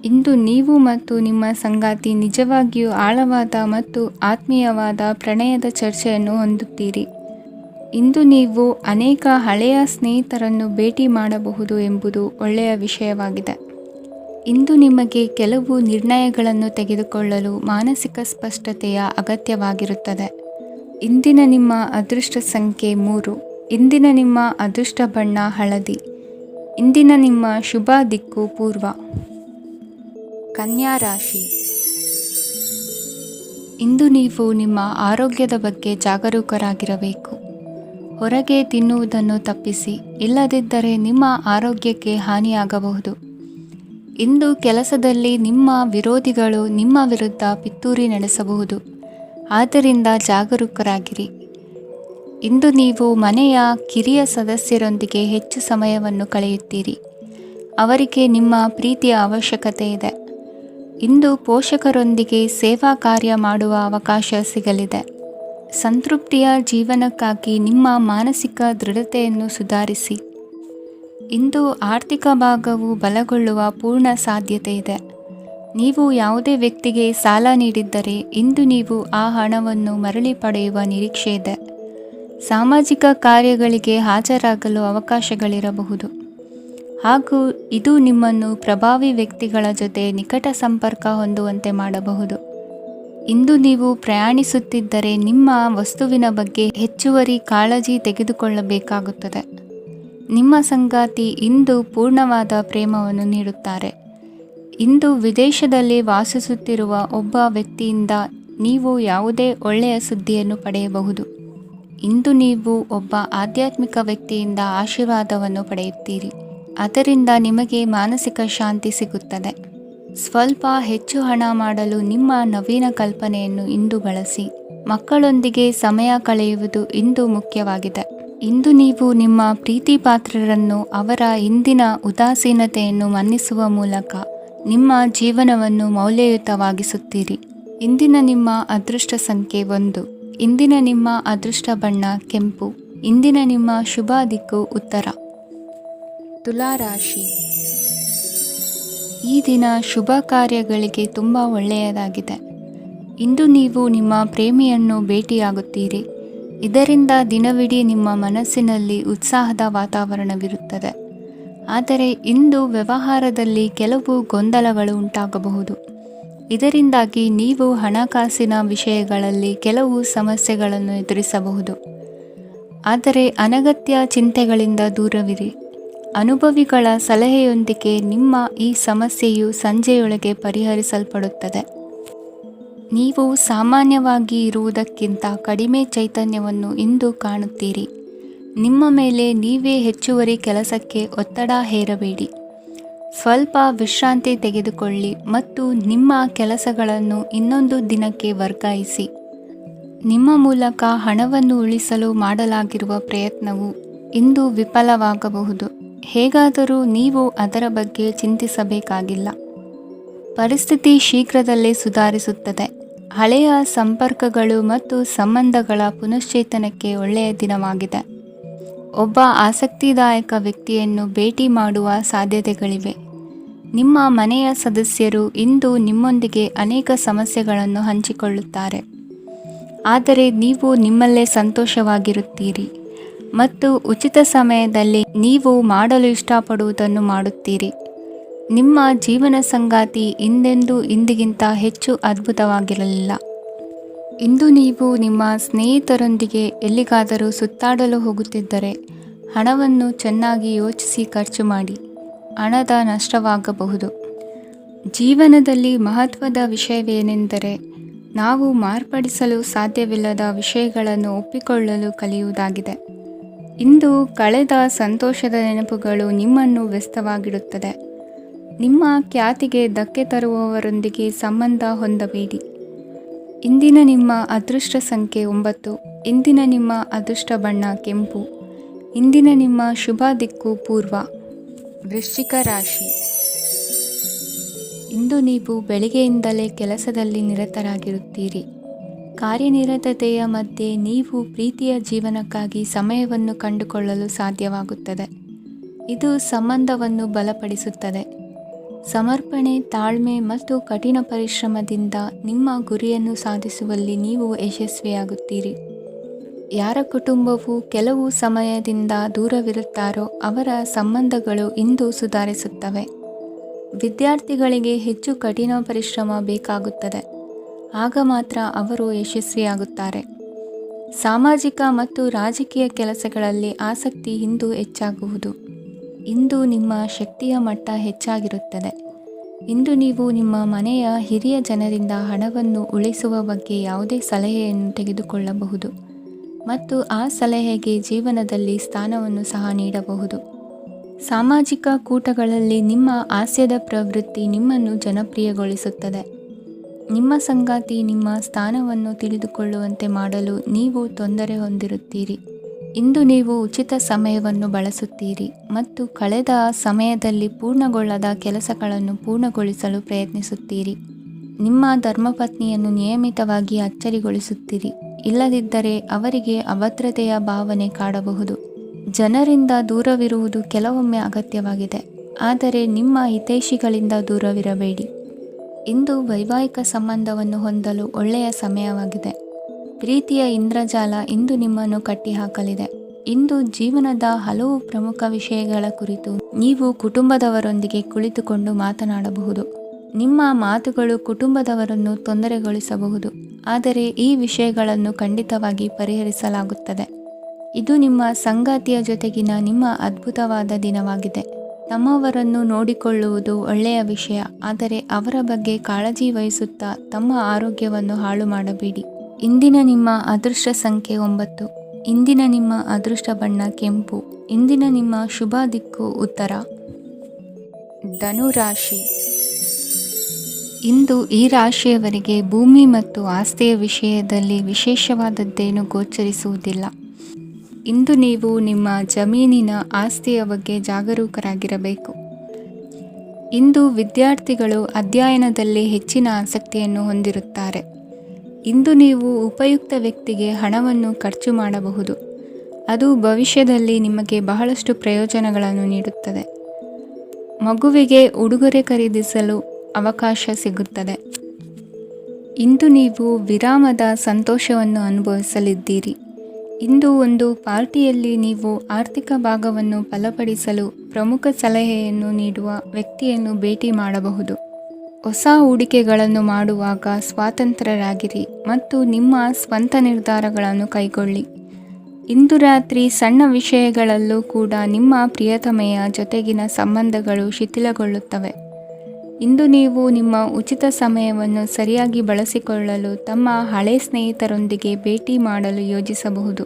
ಇಂದು ನೀವು ಮತ್ತು ನಿಮ್ಮ ಸಂಗಾತಿ ನಿಜವಾಗಿಯೂ ಆಳವಾದ ಮತ್ತು ಆತ್ಮೀಯವಾದ ಪ್ರಣಯದ ಚರ್ಚೆಯನ್ನು ಹೊಂದುತ್ತೀರಿ. ಇಂದು ನೀವು ಅನೇಕ ಹಳೆಯ ಸ್ನೇಹಿತರನ್ನು ಭೇಟಿ ಮಾಡಬಹುದು ಎಂಬುದು ಒಳ್ಳೆಯ ವಿಷಯವಾಗಿದೆ. ಇಂದು ನಿಮಗೆ ಕೆಲವು ನಿರ್ಣಯಗಳನ್ನು ತೆಗೆದುಕೊಳ್ಳಲು ಮಾನಸಿಕ ಸ್ಪಷ್ಟತೆಯ ಅಗತ್ಯವಾಗಿರುತ್ತದೆ. ಇಂದಿನ ನಿಮ್ಮ ಅದೃಷ್ಟ ಸಂಖ್ಯೆ 3. ಇಂದಿನ ನಿಮ್ಮ ಅದೃಷ್ಟ ಬಣ್ಣ ಹಳದಿ. ಇಂದಿನ ನಿಮ್ಮ ಶುಭ ದಿಕ್ಕು ಪೂರ್ವ. ಕನ್ಯಾ ರಾಶಿ. ಇಂದು ನೀವು ನಿಮ್ಮ ಆರೋಗ್ಯದ ಬಗ್ಗೆ ಜಾಗರೂಕರಾಗಿರಬೇಕು. ಹೊರಗೆ ತಿನ್ನುವುದನ್ನು ತಪ್ಪಿಸಿ, ಇಲ್ಲದಿದ್ದರೆ ನಿಮ್ಮ ಆರೋಗ್ಯಕ್ಕೆ ಹಾನಿಯಾಗಬಹುದು. ಇಂದು ಕೆಲಸದಲ್ಲಿ ನಿಮ್ಮ ವಿರೋಧಿಗಳು ನಿಮ್ಮ ವಿರುದ್ಧ ಪಿತೂರಿ ನಡೆಸಬಹುದು, ಆದ್ದರಿಂದ ಜಾಗರೂಕರಾಗಿರಿ. ಇಂದು ನೀವು ಮನೆಯ ಕಿರಿಯ ಸದಸ್ಯರೊಂದಿಗೆ ಹೆಚ್ಚು ಸಮಯವನ್ನು ಕಳೆಯುತ್ತೀರಿ. ಅವರಿಗೆ ನಿಮ್ಮ ಪ್ರೀತಿಯ ಅವಶ್ಯಕತೆ ಇದೆ. ಇಂದು ಪೋಷಕರೊಂದಿಗೆ ಸೇವಾ ಕಾರ್ಯ ಮಾಡುವ ಅವಕಾಶ ಸಿಗಲಿದೆ. ಸಂತೃಪ್ತಿಯ ಜೀವನಕ್ಕಾಗಿ ನಿಮ್ಮ ಮಾನಸಿಕ ದೃಢತೆಯನ್ನು ಸುಧಾರಿಸಿ. ಇಂದು ಆರ್ಥಿಕ ಭಾಗವು ಬಲಗೊಳ್ಳುವ ಪೂರ್ಣ ಸಾಧ್ಯತೆ ಇದೆ. ನೀವು ಯಾವುದೇ ವ್ಯಕ್ತಿಗೆ ಸಾಲ ನೀಡಿದ್ದರೆ ಇಂದು ನೀವು ಆ ಹಣವನ್ನು ಮರಳಿ ಪಡೆಯುವ ನಿರೀಕ್ಷೆ ಇದೆ. ಸಾಮಾಜಿಕ ಕಾರ್ಯಗಳಿಗೆ ಹಾಜರಾಗಲು ಅವಕಾಶಗಳಿರಬಹುದು ಹಾಗೂ ಇದು ನಿಮ್ಮನ್ನು ಪ್ರಭಾವಿ ವ್ಯಕ್ತಿಗಳ ಜೊತೆ ನಿಕಟ ಸಂಪರ್ಕ ಹೊಂದುವಂತೆ ಮಾಡಬಹುದು. ಇಂದು ನೀವು ಪ್ರಯಾಣಿಸುತ್ತಿದ್ದರೆ ನಿಮ್ಮ ವಸ್ತುವಿನ ಬಗ್ಗೆ ಹೆಚ್ಚುವರಿ ಕಾಳಜಿ ತೆಗೆದುಕೊಳ್ಳಬೇಕಾಗುತ್ತದೆ. ನಿಮ್ಮ ಸಂಗಾತಿ ಇಂದು ಪೂರ್ಣವಾದ ಪ್ರೇಮವನ್ನು ನೀಡುತ್ತಾರೆ. ಇಂದು ವಿದೇಶದಲ್ಲಿ ವಾಸಿಸುತ್ತಿರುವ ಒಬ್ಬ ವ್ಯಕ್ತಿಯಿಂದ ನೀವು ಯಾವುದೇ ಒಳ್ಳೆಯ ಸುದ್ದಿಯನ್ನು ಪಡೆಯಬಹುದು. ಇಂದು ನೀವು ಒಬ್ಬ ಆಧ್ಯಾತ್ಮಿಕ ವ್ಯಕ್ತಿಯಿಂದ ಆಶೀರ್ವಾದವನ್ನು ಪಡೆಯುತ್ತೀರಿ. ಅದರಿಂದ ನಿಮಗೆ ಮಾನಸಿಕ ಶಾಂತಿ ಸಿಗುತ್ತದೆ. ಸ್ವಲ್ಪ ಹೆಚ್ಚು ಹಣ ಮಾಡಲು ನಿಮ್ಮ ನವೀನ ಕಲ್ಪನೆಯನ್ನು ಇಂದು ಬಳಸಿ. ಮಕ್ಕಳೊಂದಿಗೆ ಸಮಯ ಕಳೆಯುವುದು ಇಂದು ಮುಖ್ಯವಾಗಿದೆ. ಇಂದು ನೀವು ನಿಮ್ಮ ಪ್ರೀತಿ ಪಾತ್ರರನ್ನು ಅವರ ಇಂದಿನ ಉದಾಸೀನತೆಯನ್ನು ಮನ್ನಿಸುವ ಮೂಲಕ ನಿಮ್ಮ ಜೀವನವನ್ನು ಮೌಲ್ಯಯುತವಾಗಿಸುತ್ತೀರಿ. ಇಂದಿನ ನಿಮ್ಮ ಅದೃಷ್ಟ ಸಂಖ್ಯೆ 1. ಇಂದಿನ ನಿಮ್ಮ ಅದೃಷ್ಟ ಬಣ್ಣ ಕೆಂಪು. ಇಂದಿನ ನಿಮ್ಮ ಶುಭ ದಿಕ್ಕು ಉತ್ತರ. ತುಲಾ ರಾಶಿ. ಈ ದಿನ ಶುಭ ಕಾರ್ಯಗಳಿಗೆ ತುಂಬ ಒಳ್ಳೆಯದಾಗಿದೆ. ಇಂದು ನೀವು ನಿಮ್ಮ ಪ್ರೇಮಿಯನ್ನು ಭೇಟಿಯಾಗುತ್ತೀರಿ. ಇದರಿಂದ ದಿನವಿಡೀ ನಿಮ್ಮ ಮನಸ್ಸಿನಲ್ಲಿ ಉತ್ಸಾಹದ ವಾತಾವರಣವಿರುತ್ತದೆ. ಆದರೆ ಇಂದು ವ್ಯವಹಾರದಲ್ಲಿ ಕೆಲವು ಗೊಂದಲಗಳು ಉಂಟಾಗಬಹುದು. ಇದರಿಂದಾಗಿ ನೀವು ಹಣಕಾಸಿನ ವಿಷಯಗಳಲ್ಲಿ ಕೆಲವು ಸಮಸ್ಯೆಗಳನ್ನು ಎದುರಿಸಬಹುದು. ಆದರೆ ಅನಗತ್ಯ ಚಿಂತೆಗಳಿಂದ ದೂರವಿರಿ. ಅನುಭವಿಗಳ ಸಲಹೆಯೊಂದಿಗೆ ನಿಮ್ಮ ಈ ಸಮಸ್ಯೆಯು ಸಂಜೆಯೊಳಗೆ ಪರಿಹರಿಸಲ್ಪಡುತ್ತದೆ. ನೀವು ಸಾಮಾನ್ಯವಾಗಿ ಇರುವುದಕ್ಕಿಂತ ಕಡಿಮೆ ಚೈತನ್ಯವನ್ನು ಇಂದು ಕಾಣುತ್ತೀರಿ. ನಿಮ್ಮ ಮೇಲೆ ನೀವೇ ಹೆಚ್ಚುವರಿ ಕೆಲಸಕ್ಕೆ ಒತ್ತಡ ಹೇರಬೇಡಿ. ಸ್ವಲ್ಪ ವಿಶ್ರಾಂತಿ ತೆಗೆದುಕೊಳ್ಳಿ ಮತ್ತು ನಿಮ್ಮ ಕೆಲಸಗಳನ್ನು ಇನ್ನೊಂದು ದಿನಕ್ಕೆ ವರ್ಗಾಯಿಸಿ. ನಿಮ್ಮ ಮೂಲಕ ಹಣವನ್ನು ಉಳಿಸಲು ಮಾಡಲಾಗಿರುವ ಪ್ರಯತ್ನವು ಇಂದು ವಿಫಲವಾಗಬಹುದು. ಹೇಗಾದರೂ ನೀವು ಅದರ ಬಗ್ಗೆ ಚಿಂತಿಸಬೇಕಾಗಿಲ್ಲ. ಪರಿಸ್ಥಿತಿ ಶೀಘ್ರದಲ್ಲೇ ಸುಧಾರಿಸುತ್ತದೆ. ಹಳೆಯ ಸಂಪರ್ಕಗಳು ಮತ್ತು ಸಂಬಂಧಗಳ ಪುನಶ್ಚೇತನಕ್ಕೆ ಒಳ್ಳೆಯ ದಿನವಾಗಿದೆ. ಒಬ್ಬ ಆಸಕ್ತಿದಾಯಕ ವ್ಯಕ್ತಿಯನ್ನು ಭೇಟಿ ಮಾಡುವ ಸಾಧ್ಯತೆಗಳಿವೆ. ನಿಮ್ಮ ಮನೆಯ ಸದಸ್ಯರು ಇಂದು ನಿಮ್ಮೊಂದಿಗೆ ಅನೇಕ ಸಮಸ್ಯೆಗಳನ್ನು ಹಂಚಿಕೊಳ್ಳುತ್ತಾರೆ. ಆದರೆ ನೀವು ನಿಮ್ಮಲ್ಲೇ ಸಂತೋಷವಾಗಿರುತ್ತೀರಿ ಮತ್ತು ಉಚಿತ ಸಮಯದಲ್ಲಿ ನೀವು ಮಾಡಲು ಇಷ್ಟಪಡುವುದನ್ನು ಮಾಡುತ್ತೀರಿ. ನಿಮ್ಮ ಜೀವನ ಸಂಗಾತಿ ಇಂದೆಂದೂ ಇಂದಿಗಿಂತ ಹೆಚ್ಚು ಅದ್ಭುತವಾಗಿರಲಿಲ್ಲ. ಇಂದು ನೀವು ನಿಮ್ಮ ಸ್ನೇಹಿತರೊಂದಿಗೆ ಎಲ್ಲಿಗಾದರೂ ಸುತ್ತಾಡಲು ಹೋಗುತ್ತಿದ್ದರೆ ಹಣವನ್ನು ಚೆನ್ನಾಗಿ ಯೋಚಿಸಿ ಖರ್ಚು ಮಾಡಿ. ಹಣದ ನಷ್ಟವಾಗಬಹುದು. ಜೀವನದಲ್ಲಿ ಮಹತ್ವದ ವಿಷಯವೇನೆಂದರೆ ನಾವು ಮಾರ್ಪಡಿಸಲು ಸಾಧ್ಯವಿಲ್ಲದ ವಿಷಯಗಳನ್ನು ಒಪ್ಪಿಕೊಳ್ಳಲು ಕಲಿಯುವುದಾಗಿದೆ. ಇಂದು ಕಳೆದ ಸಂತೋಷದ ನೆನಪುಗಳು ನಿಮ್ಮನ್ನು ವ್ಯಸ್ತವಾಗಿಡುತ್ತದೆ. ನಿಮ್ಮ ಖ್ಯಾತಿಗೆ ಧಕ್ಕೆ ತರುವವರೊಂದಿಗೆ ಸಂಬಂಧ ಹೊಂದಬೇಡಿ. ಇಂದಿನ ನಿಮ್ಮ ಅದೃಷ್ಟ ಸಂಖ್ಯೆ 9. ಇಂದಿನ ನಿಮ್ಮ ಅದೃಷ್ಟ ಬಣ್ಣ ಕೆಂಪು. ಇಂದಿನ ನಿಮ್ಮ ಶುಭ ದಿಕ್ಕು ಪೂರ್ವ. ವೃಶ್ಚಿಕ ರಾಶಿ. ಇಂದು ನೀವು ಬೆಳಿಗ್ಗೆಯಿಂದಲೇ ಕೆಲಸದಲ್ಲಿ ನಿರತರಾಗಿರುತ್ತೀರಿ. ಕಾರ್ಯನಿರತತೆಯ ಮಧ್ಯೆ ನೀವು ಪ್ರೀತಿಯ ಜೀವನಕ್ಕಾಗಿ ಸಮಯವನ್ನು ಕಂಡುಕೊಳ್ಳಲು ಸಾಧ್ಯವಾಗುತ್ತದೆ. ಇದು ಸಂಬಂಧವನ್ನು ಬಲಪಡಿಸುತ್ತದೆ. ಸಮರ್ಪಣೆ, ತಾಳ್ಮೆ ಮತ್ತು ಕಠಿಣ ಪರಿಶ್ರಮದಿಂದ ನಿಮ್ಮ ಗುರಿಯನ್ನು ಸಾಧಿಸುವಲ್ಲಿ ನೀವು ಯಶಸ್ವಿಯಾಗುತ್ತೀರಿ. ಯಾರ ಕುಟುಂಬವು ಕೆಲವು ಸಮಯದಿಂದ ದೂರವಿರುತ್ತಾರೋ ಅವರ ಸಂಬಂಧಗಳು ಇಂದು ಸುಧಾರಿಸುತ್ತವೆ. ವಿದ್ಯಾರ್ಥಿಗಳಿಗೆ ಹೆಚ್ಚು ಕಠಿಣ ಪರಿಶ್ರಮ ಬೇಕಾಗುತ್ತದೆ. ಆಗ ಮಾತ್ರ ಅವರು ಯಶಸ್ವಿಯಾಗುತ್ತಾರೆ. ಸಾಮಾಜಿಕ ಮತ್ತು ರಾಜಕೀಯ ಕೆಲಸಗಳಲ್ಲಿ ಆಸಕ್ತಿ ಇಂದು ಹೆಚ್ಚಾಗುವುದು. ಇಂದು ನಿಮ್ಮ ಶಕ್ತಿಯ ಮಟ್ಟ ಹೆಚ್ಚಾಗಿರುತ್ತದೆ. ಇಂದು ನೀವು ನಿಮ್ಮ ಮನೆಯ ಹಿರಿಯ ಜನರಿಂದ ಹಣವನ್ನು ಉಳಿಸುವ ಬಗ್ಗೆ ಯಾವುದೇ ಸಲಹೆಯನ್ನು ತೆಗೆದುಕೊಳ್ಳಬಹುದು ಮತ್ತು ಆ ಸಲಹೆಗೆ ಜೀವನದಲ್ಲಿ ಸ್ಥಾನವನ್ನು ಸಹ ನೀಡಬಹುದು. ಸಾಮಾಜಿಕ ಕೂಟಗಳಲ್ಲಿ ನಿಮ್ಮ ಹಾಸ್ಯದ ಪ್ರವೃತ್ತಿ ನಿಮ್ಮನ್ನು ಜನಪ್ರಿಯಗೊಳಿಸುತ್ತದೆ. ನಿಮ್ಮ ಸಂಗಾತಿ ನಿಮ್ಮ ಸ್ಥಾನವನ್ನು ತಿಳಿದುಕೊಳ್ಳುವಂತೆ ಮಾಡಲು ನೀವು ತೊಂದರೆ ಹೊಂದಿರುತ್ತೀರಿ. ಇಂದು ನೀವು ಉಚಿತ ಸಮಯವನ್ನು ಬಳಸುತ್ತೀರಿ ಮತ್ತು ಕಳೆದ ಸಮಯದಲ್ಲಿ ಪೂರ್ಣಗೊಳ್ಳದ ಕೆಲಸಗಳನ್ನು ಪೂರ್ಣಗೊಳಿಸಲು ಪ್ರಯತ್ನಿಸುತ್ತೀರಿ. ನಿಮ್ಮ ಧರ್ಮಪತ್ನಿಯನ್ನು ನಿಯಮಿತವಾಗಿ ಅಚ್ಚರಿಗೊಳಿಸುತ್ತೀರಿ. ಇಲ್ಲದಿದ್ದರೆ ಅವರಿಗೆ ಅಭದ್ರತೆಯ ಭಾವನೆ ಕಾಡಬಹುದು. ಜನರಿಂದ ದೂರವಿರುವುದು ಕೆಲವೊಮ್ಮೆ ಅಗತ್ಯವಾಗಿದೆ, ಆದರೆ ನಿಮ್ಮ ಹಿತೈಷಿಗಳಿಂದ ದೂರವಿರಬೇಡಿ. ಇಂದು ವೈವಾಹಿಕ ಸಂಬಂಧವನ್ನು ಹೊಂದಲು ಒಳ್ಳೆಯ ಸಮಯವಾಗಿದೆ. ಪ್ರೀತಿಯ ಇಂದ್ರಜಾಲ ಇಂದು ನಿಮ್ಮನ್ನು ಕಟ್ಟಿಹಾಕಲಿದೆ. ಇಂದು ಜೀವನದ ಹಲವು ಪ್ರಮುಖ ವಿಷಯಗಳ ಕುರಿತು ನೀವು ಕುಟುಂಬದವರೊಂದಿಗೆ ಕುಳಿತುಕೊಂಡು ಮಾತನಾಡಬಹುದು. ನಿಮ್ಮ ಮಾತುಗಳು ಕುಟುಂಬದವರನ್ನು ತೊಂದರೆಗೊಳಿಸಬಹುದು, ಆದರೆ ಈ ವಿಷಯಗಳನ್ನು ಖಂಡಿತವಾಗಿ ಪರಿಹರಿಸಲಾಗುತ್ತದೆ. ಇದು ನಿಮ್ಮ ಸಂಗಾತಿಯ ಜೊತೆಗಿನ ನಿಮ್ಮ ಅದ್ಭುತವಾದ ದಿನವಾಗಿದೆ. ತಮ್ಮವರನ್ನು ನೋಡಿಕೊಳ್ಳುವುದು ಒಳ್ಳೆಯ ವಿಷಯ, ಆದರೆ ಅವರ ಬಗ್ಗೆ ಕಾಳಜಿ ವಹಿಸುತ್ತಾ ತಮ್ಮ ಆರೋಗ್ಯವನ್ನು ಹಾಳು ಮಾಡಬೇಡಿ. ಇಂದಿನ ನಿಮ್ಮ ಅದೃಷ್ಟ ಸಂಖ್ಯೆ 9. ಇಂದಿನ ನಿಮ್ಮ ಅದೃಷ್ಟ ಬಣ್ಣ ಕೆಂಪು. ಇಂದಿನ ನಿಮ್ಮ ಶುಭ ದಿಕ್ಕು ಉತ್ತರ. ಧನುರಾಶಿ. ಇಂದು ಈ ರಾಶಿಯವರಿಗೆ ಭೂಮಿ ಮತ್ತು ಆಸ್ತಿಯ ವಿಷಯದಲ್ಲಿ ವಿಶೇಷವಾದದ್ದೇನು ಗೋಚರಿಸುವುದಿಲ್ಲ. ಇಂದು ನೀವು ನಿಮ್ಮ ಜಮೀನಿನ ಆಸ್ತಿಯ ಬಗ್ಗೆ ಜಾಗರೂಕರಾಗಿರಬೇಕು. ಇಂದು ವಿದ್ಯಾರ್ಥಿಗಳು ಅಧ್ಯಯನದಲ್ಲಿ ಹೆಚ್ಚಿನ ಆಸಕ್ತಿಯನ್ನು ಹೊಂದಿರುತ್ತಾರೆ. ಇಂದು ನೀವು ಉಪಯುಕ್ತ ವ್ಯಕ್ತಿಗೆ ಹಣವನ್ನು ಖರ್ಚು ಮಾಡಬಹುದು. ಅದು ಭವಿಷ್ಯದಲ್ಲಿ ನಿಮಗೆ ಬಹಳಷ್ಟು ಪ್ರಯೋಜನಗಳನ್ನು ನೀಡುತ್ತದೆ. ಮಗುವಿಗೆ ಉಡುಗೊರೆ ಖರೀದಿಸಲು ಅವಕಾಶ ಸಿಗುತ್ತದೆ. ಇಂದು ನೀವು ವಿರಾಮದ ಸಂತೋಷವನ್ನು ಅನುಭವಿಸಲಿದ್ದೀರಿ. ಇಂದು ಒಂದು ಪಾರ್ಟಿಯಲ್ಲಿ ನೀವು ಆರ್ಥಿಕ ಭಾಗವನ್ನು ಬಲಪಡಿಸಲು ಪ್ರಮುಖ ಸಲಹೆಯನ್ನು ನೀಡುವ ವ್ಯಕ್ತಿಯನ್ನು ಭೇಟಿ ಮಾಡಬಹುದು. ಹೊಸ ಹೂಡಿಕೆಗಳನ್ನು ಮಾಡುವಾಗ ಸ್ವಾತಂತ್ರ್ಯರಾಗಿರಿ ಮತ್ತು ನಿಮ್ಮ ಸ್ವಂತ ನಿರ್ಧಾರಗಳನ್ನು ಕೈಗೊಳ್ಳಿ. ಇಂದು ರಾತ್ರಿ ಸಣ್ಣ ವಿಷಯಗಳಲ್ಲೂ ಕೂಡ ನಿಮ್ಮ ಪ್ರಿಯತಮೆಯ ಜೊತೆಗಿನ ಸಂಬಂಧಗಳು ಶಿಥಿಲಗೊಳ್ಳುತ್ತವೆ. ಇಂದು ನೀವು ನಿಮ್ಮ ಉಚಿತ ಸಮಯವನ್ನು ಸರಿಯಾಗಿ ಬಳಸಿಕೊಳ್ಳಲು ತಮ್ಮ ಹಳೆ ಸ್ನೇಹಿತರೊಂದಿಗೆ ಭೇಟಿ ಮಾಡಲು ಯೋಜಿಸಬಹುದು.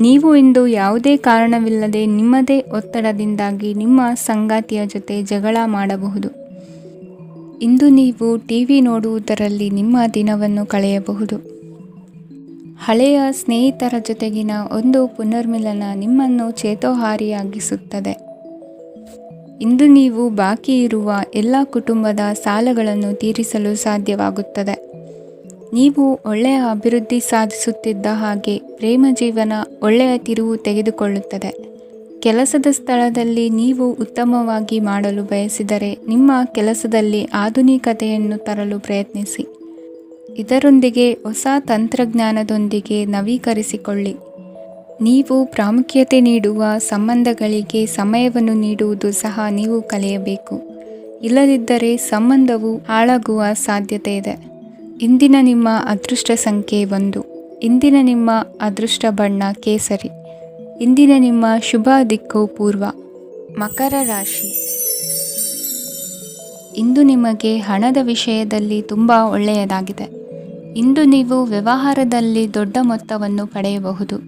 ನೀವು ಇಂದು ಯಾವುದೇ ಕಾರಣವಿಲ್ಲದೆ ನಿಮ್ಮದೇ ಒತ್ತಡದಿಂದಾಗಿ ನಿಮ್ಮ ಸಂಗಾತಿಯ ಜೊತೆ ಜಗಳ ಮಾಡಬಹುದು. ಇಂದು ನೀವು ಟಿವಿ ನೋಡುವುದರಲ್ಲಿ ನಿಮ್ಮ ದಿನವನ್ನು ಕಳೆಯಬಹುದು. ಹಳೆಯ ಸ್ನೇಹಿತರ ಜೊತೆಗಿನ ಒಂದು ಪುನರ್ಮಿಲನ ನಿಮ್ಮನ್ನು ಚೇತೋಹಾರಿಯಾಗಿಸುತ್ತದೆ. ಇಂದು ನೀವು ಬಾಕಿ ಇರುವ ಎಲ್ಲ ಕುಟುಂಬದ ಸಾಲಗಳನ್ನು ತೀರಿಸಲು ಸಾಧ್ಯವಾಗುತ್ತದೆ. ನೀವು ಒಳ್ಳೆಯ ಅಭಿವೃದ್ಧಿ ಸಾಧಿಸುತ್ತಿದ್ದ ಹಾಗೆ ಪ್ರೇಮ ಜೀವನ ಒಳ್ಳೆಯ ತಿರುವು ತೆಗೆದುಕೊಳ್ಳುತ್ತದೆ. ಕೆಲಸದ ಸ್ಥಳದಲ್ಲಿ ನೀವು ಉತ್ತಮವಾಗಿ ಮಾಡಲು ಬಯಸಿದರೆ ನಿಮ್ಮ ಕೆಲಸದಲ್ಲಿ ಆಧುನಿಕತೆಯನ್ನು ತರಲು ಪ್ರಯತ್ನಿಸಿ. ಇದರೊಂದಿಗೆ ಹೊಸ ತಂತ್ರಜ್ಞಾನದೊಂದಿಗೆ ನವೀಕರಿಸಿಕೊಳ್ಳಿ. ನೀವು ಪ್ರಾಮುಖ್ಯತೆ ನೀಡುವ ಸಂಬಂಧಗಳಿಗೆ ಸಮಯವನ್ನು ನೀಡುವುದು ಸಹ ನೀವು ಕಲಿಯಬೇಕು. ಇಲ್ಲದಿದ್ದರೆ ಸಂಬಂಧವು ಹಾಳಾಗುವ ಸಾಧ್ಯತೆ ಇದೆ. ಇಂದಿನ ನಿಮ್ಮ ಅದೃಷ್ಟ ಸಂಖ್ಯೆ 1. ಇಂದಿನ ನಿಮ್ಮ ಅದೃಷ್ಟ ಬಣ್ಣ ಕೇಸರಿ. ಇಂದಿನ ನಿಮ್ಮ ಶುಭ ದಿಕ್ಕು ಪೂರ್ವ. ಮಕರ ರಾಶಿ. ಇಂದು ನಿಮಗೆ ಹಣದ ವಿಷಯದಲ್ಲಿ ತುಂಬ ಒಳ್ಳೆಯದಾಗಿದೆ. ಇಂದು ನೀವು ವ್ಯವಹಾರದಲ್ಲಿ ದೊಡ್ಡ ಮೊತ್ತವನ್ನು ಪಡೆಯಬಹುದು.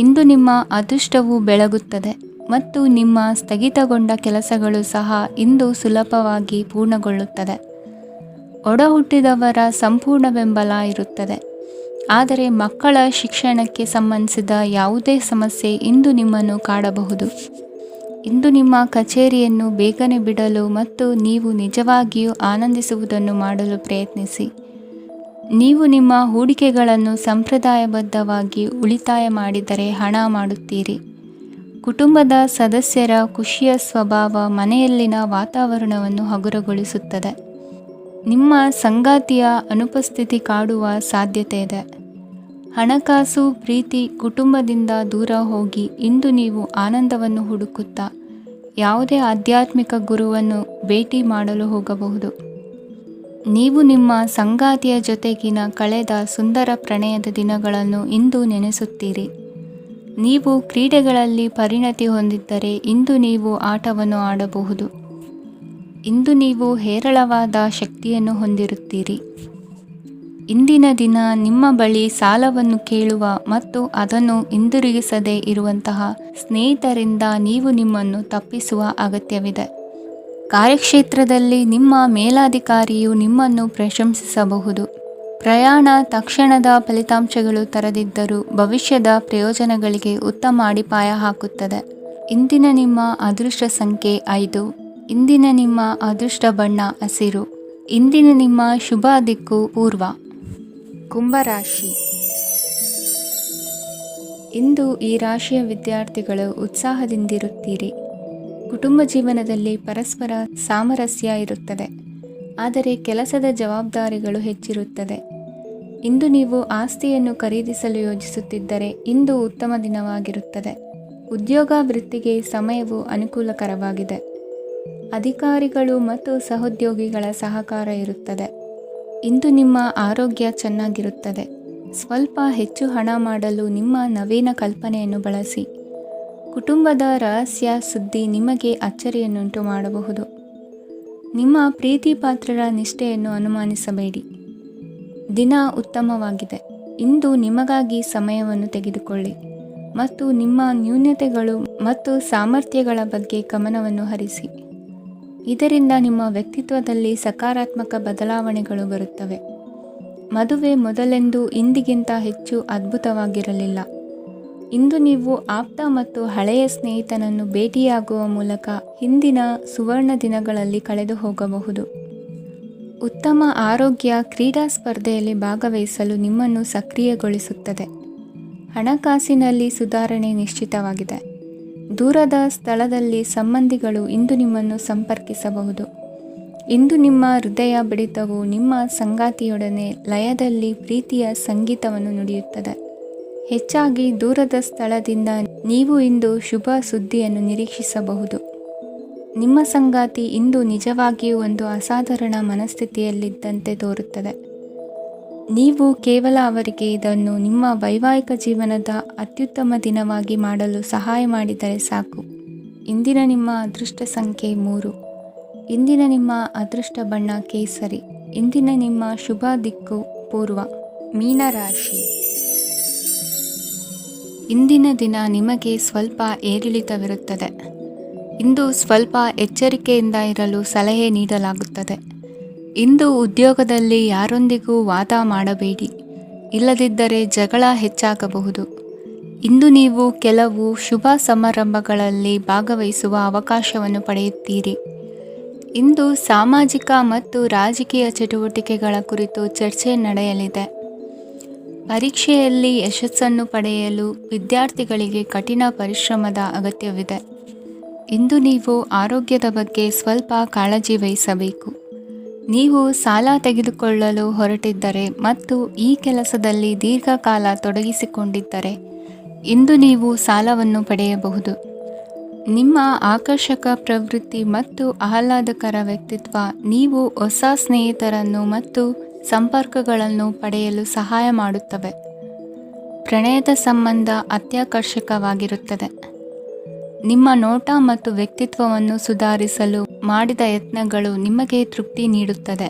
ಇಂದು ನಿಮ್ಮ ಅದೃಷ್ಟವು ಬೆಳಗುತ್ತದೆ ಮತ್ತು ನಿಮ್ಮ ಸ್ಥಗಿತಗೊಂಡ ಕೆಲಸಗಳು ಸಹ ಇಂದು ಸುಲಭವಾಗಿ ಪೂರ್ಣಗೊಳ್ಳುತ್ತದೆ. ಒಡಹುಟ್ಟಿದವರ ಸಂಪೂರ್ಣ ಬೆಂಬಲ ಇರುತ್ತದೆ, ಆದರೆ ಮಕ್ಕಳ ಶಿಕ್ಷಣಕ್ಕೆ ಸಂಬಂಧಿಸಿದ ಯಾವುದೇ ಸಮಸ್ಯೆ ಇಂದು ನಿಮ್ಮನ್ನು ಕಾಡಬಹುದು. ಇಂದು ನಿಮ್ಮ ಕಚೇರಿಯನ್ನು ಬೇಗನೆ ಬಿಡಲು ಮತ್ತು ನೀವು ನಿಜವಾಗಿಯೂ ಆನಂದಿಸುವುದನ್ನು ಮಾಡಲು ಪ್ರಯತ್ನಿಸಿ. ನೀವು ನಿಮ್ಮ ಹೂಡಿಕೆಗಳನ್ನು ಸಂಪ್ರದಾಯಬದ್ಧವಾಗಿ ಉಳಿತಾಯ ಮಾಡಿದರೆ ಹಣ ಮಾಡುತ್ತೀರಿ. ಕುಟುಂಬದ ಸದಸ್ಯರ ಖುಷಿಯ ಸ್ವಭಾವ ಮನೆಯಲ್ಲಿನ ವಾತಾವರಣವನ್ನು ಹಗುರಗೊಳಿಸುತ್ತದೆ. ನಿಮ್ಮ ಸಂಗಾತಿಯ ಅನುಪಸ್ಥಿತಿ ಕಾಡುವ ಸಾಧ್ಯತೆ ಇದೆ. ಹಣಕಾಸು, ಪ್ರೀತಿ, ಕುಟುಂಬದಿಂದ ದೂರ ಹೋಗಿ ಇಂದು ನೀವು ಆನಂದವನ್ನು ಹುಡುಕುತ್ತಾ ಯಾವುದೇ ಆಧ್ಯಾತ್ಮಿಕ ಗುರುವನ್ನು ಭೇಟಿ ಮಾಡಲು ಹೋಗಬಹುದು. ನೀವು ನಿಮ್ಮ ಸಂಗಾತಿಯ ಜೊತೆಗಿನ ಕಳೆದ ಸುಂದರ ಪ್ರಣಯದ ದಿನಗಳನ್ನು ಇಂದು ನೆನೆಸುತ್ತೀರಿ. ನೀವು ಕ್ರೀಡೆಗಳಲ್ಲಿ ಪರಿಣತಿ ಹೊಂದಿದ್ದರೆ ಇಂದು ನೀವು ಆಟವನ್ನು ಆಡಬಹುದು. ಇಂದು ನೀವು ಹೇರಳವಾದ ಶಕ್ತಿಯನ್ನು ಹೊಂದಿರುತ್ತೀರಿ. ಇಂದಿನ ದಿನ ನಿಮ್ಮ ಬಳಿ ಸಾಲವನ್ನು ಕೇಳುವ ಮತ್ತು ಅದನ್ನು ಹಿಂದಿರುಗಿಸದೇ ಇರುವಂತಹ ಸ್ನೇಹಿತರಿಂದ ನೀವು ನಿಮ್ಮನ್ನು ತಪ್ಪಿಸುವ ಅಗತ್ಯವಿದೆ. ಕಾರ್ಯಕ್ಷೇತ್ರದಲ್ಲಿ ನಿಮ್ಮ ಮೇಲಾಧಿಕಾರಿಯು ನಿಮ್ಮನ್ನು ಪ್ರಶಂಸಿಸಬಹುದು. ಪ್ರಯಾಣ ತಕ್ಷಣದ ಫಲಿತಾಂಶಗಳು ತರದಿದ್ದರೂ ಭವಿಷ್ಯದ ಪ್ರಯೋಜನಗಳಿಗೆ ಉತ್ತಮ ಅಡಿಪಾಯ ಹಾಕುತ್ತದೆ. ಇಂದಿನ ನಿಮ್ಮ ಅದೃಷ್ಟ ಸಂಖ್ಯೆ 5. ಇಂದಿನ ನಿಮ್ಮ ಅದೃಷ್ಟ ಬಣ್ಣ ಹಸಿರು. ಇಂದಿನ ನಿಮ್ಮ ಶುಭ ದಿಕ್ಕು ಪೂರ್ವ. ಕುಂಭರಾಶಿ. ಇಂದು ಈ ರಾಶಿಯ ವಿದ್ಯಾರ್ಥಿಗಳು ಉತ್ಸಾಹದಿಂದಿರುತ್ತೀರಿ. ಕುಟುಂಬ ಜೀವನದಲ್ಲಿ ಪರಸ್ಪರ ಸಾಮರಸ್ಯ ಇರುತ್ತದೆ, ಆದರೆ ಕೆಲಸದ ಜವಾಬ್ದಾರಿಗಳು ಹೆಚ್ಚಿರುತ್ತದೆ. ಇಂದು ನೀವು ಆಸ್ತಿಯನ್ನು ಖರೀದಿಸಲು ಯೋಜಿಸುತ್ತಿದ್ದರೆ ಇಂದು ಉತ್ತಮ ದಿನವಾಗಿರುತ್ತದೆ. ಉದ್ಯೋಗ ವೃತ್ತಿಗೆ ಸಮಯವು ಅನುಕೂಲಕರವಾಗಿದೆ. ಅಧಿಕಾರಿಗಳು ಮತ್ತು ಸಹೋದ್ಯೋಗಿಗಳ ಸಹಕಾರ ಇರುತ್ತದೆ. ಇಂದು ನಿಮ್ಮ ಆರೋಗ್ಯ ಚೆನ್ನಾಗಿರುತ್ತದೆ. ಸ್ವಲ್ಪ ಹೆಚ್ಚು ಹಣ ಮಾಡಲು ನಿಮ್ಮ ನವೀನ ಕಲ್ಪನೆಯನ್ನು ಬಳಸಿ. ಕುಟುಂಬದ ರಹಸ್ಯ ಸುದ್ದಿ ನಿಮಗೆ ಅಚ್ಚರಿಯನ್ನುಂಟು ಮಾಡಬಹುದು. ನಿಮ್ಮ ಪ್ರೀತಿ ಪಾತ್ರರ ನಿಷ್ಠೆಯನ್ನು ಅನುಮಾನಿಸಬೇಡಿ. ದಿನ ಉತ್ತಮವಾಗಿದೆ. ಇಂದು ನಿಮಗಾಗಿ ಸಮಯವನ್ನು ತೆಗೆದುಕೊಳ್ಳಿ ಮತ್ತು ನಿಮ್ಮ ನ್ಯೂನತೆಗಳು ಮತ್ತು ಸಾಮರ್ಥ್ಯಗಳ ಬಗ್ಗೆ ಗಮನವನ್ನು ಹರಿಸಿ. ಇದರಿಂದ ನಿಮ್ಮ ವ್ಯಕ್ತಿತ್ವದಲ್ಲಿ ಸಕಾರಾತ್ಮಕ ಬದಲಾವಣೆಗಳು ಬರುತ್ತವೆ. ಮದುವೆ ಮೊದಲೆಂದೂ ಇಂದಿಗಿಂತ ಹೆಚ್ಚು ಅದ್ಭುತವಾಗಿರಲಿಲ್ಲ. ಇಂದು ನೀವು ಆಪ್ತ ಮತ್ತು ಹಳೆಯ ಸ್ನೇಹಿತನನ್ನು ಭೇಟಿಯಾಗುವ ಮೂಲಕ ಹಿಂದಿನ ಸುವರ್ಣ ದಿನಗಳಲ್ಲಿ ಕಳೆದು ಹೋಗಬಹುದು. ಉತ್ತಮ ಆರೋಗ್ಯ ಕ್ರೀಡಾ ಸ್ಪರ್ಧೆಯಲ್ಲಿ ಭಾಗವಹಿಸಲು ನಿಮ್ಮನ್ನು ಸಕ್ರಿಯಗೊಳಿಸುತ್ತದೆ. ಹಣಕಾಸಿನಲ್ಲಿ ಸುಧಾರಣೆ ನಿಶ್ಚಿತವಾಗಿದೆ. ದೂರದ ಸ್ಥಳದಲ್ಲಿ ಸಂಬಂಧಿಗಳು ಇಂದು ನಿಮ್ಮನ್ನು ಸಂಪರ್ಕಿಸಬಹುದು. ಇಂದು ನಿಮ್ಮ ಹೃದಯ ಬಡಿತವು ನಿಮ್ಮ ಸಂಗಾತಿಯೊಡನೆ ಲಯದಲ್ಲಿ ಪ್ರೀತಿಯ ಸಂಗೀತವನ್ನು ನುಡಿಯುತ್ತದೆ. ಹೆಚ್ಚಾಗಿ ದೂರದ ಸ್ಥಳದಿಂದ ನೀವು ಇಂದು ಶುಭ ಸುದ್ದಿಯನ್ನು ನಿರೀಕ್ಷಿಸಬಹುದು. ನಿಮ್ಮ ಸಂಗಾತಿ ಇಂದು ನಿಜವಾಗಿಯೂ ಒಂದು ಅಸಾಧಾರಣ ಮನಸ್ಥಿತಿಯಲ್ಲಿದ್ದಂತೆ ತೋರುತ್ತದೆ. ನೀವು ಕೇವಲ ಅವರಿಗೆ ಇದನ್ನು ನಿಮ್ಮ ವೈವಾಹಿಕ ಜೀವನದ ಅತ್ಯುತ್ತಮ ದಿನವಾಗಿ ಮಾಡಲು ಸಹಾಯ ಮಾಡಿದರೆ ಸಾಕು. ಇಂದಿನ ನಿಮ್ಮ ಅದೃಷ್ಟ ಸಂಖ್ಯೆ 3. ಇಂದಿನ ನಿಮ್ಮ ಅದೃಷ್ಟ ಬಣ್ಣ ಕೇಸರಿ. ಇಂದಿನ ನಿಮ್ಮ ಶುಭ ದಿಕ್ಕು ಪೂರ್ವ. ಮೀನರಾಶಿ. ಇಂದಿನ ದಿನ ನಿಮಗೆ ಸ್ವಲ್ಪ ಏರಿಳಿತವಿರುತ್ತದೆ. ಇಂದು ಸ್ವಲ್ಪ ಎಚ್ಚರಿಕೆಯಿಂದ ಇರಲು ಸಲಹೆ ನೀಡಲಾಗುತ್ತದೆ. ಇಂದು ಉದ್ಯೋಗದಲ್ಲಿ ಯಾರೊಂದಿಗೂ ವಾದ ಮಾಡಬೇಡಿ, ಇಲ್ಲದಿದ್ದರೆ ಜಗಳ ಹೆಚ್ಚಾಗಬಹುದು. ಇಂದು ನೀವು ಕೆಲವು ಶುಭ ಸಮಾರಂಭಗಳಲ್ಲಿ ಭಾಗವಹಿಸುವ ಅವಕಾಶವನ್ನು ಪಡೆಯುತ್ತೀರಿ. ಇಂದು ಸಾಮಾಜಿಕ ಮತ್ತು ರಾಜಕೀಯ ಚಟುವಟಿಕೆಗಳ ಕುರಿತು ಚರ್ಚೆ ನಡೆಯಲಿದೆ. ಪರೀಕ್ಷೆಯಲ್ಲಿ ಯಶಸ್ಸನ್ನು ಪಡೆಯಲು ವಿದ್ಯಾರ್ಥಿಗಳಿಗೆ ಕಠಿಣ ಪರಿಶ್ರಮದ ಅಗತ್ಯವಿದೆ. ಇಂದು ನೀವು ಆರೋಗ್ಯದ ಬಗ್ಗೆ ಸ್ವಲ್ಪ ಕಾಳಜಿ ವಹಿಸಬೇಕು. ನೀವು ಸಾಲ ತೆಗೆದುಕೊಳ್ಳಲು ಹೊರಟಿದ್ದರೆ ಮತ್ತು ಈ ಕೆಲಸದಲ್ಲಿ ದೀರ್ಘಕಾಲ ತೊಡಗಿಸಿಕೊಂಡಿದ್ದರೆ ಇಂದು ನೀವು ಸಾಲವನ್ನು ಪಡೆಯಬಹುದು. ನಿಮ್ಮ ಆಕರ್ಷಕ ಪ್ರವೃತ್ತಿ ಮತ್ತು ಆಹ್ಲಾದಕರ ವ್ಯಕ್ತಿತ್ವ ನೀವು ಹೊಸ ಸ್ನೇಹಿತರನ್ನು ಮತ್ತು ಸಂಪರ್ಕಗಳನ್ನು ಪಡೆಯಲು ಸಹಾಯ ಮಾಡುತ್ತವೆ. ಪ್ರಣಯದ ಸಂಬಂಧ ಅತ್ಯಾಕರ್ಷಕವಾಗಿರುತ್ತದೆ. ನಿಮ್ಮ ನೋಟ ಮತ್ತು ವ್ಯಕ್ತಿತ್ವವನ್ನು ಸುಧಾರಿಸಲು ಮಾಡಿದ ಯತ್ನಗಳು ನಿಮಗೆ ತೃಪ್ತಿ ನೀಡುತ್ತದೆ.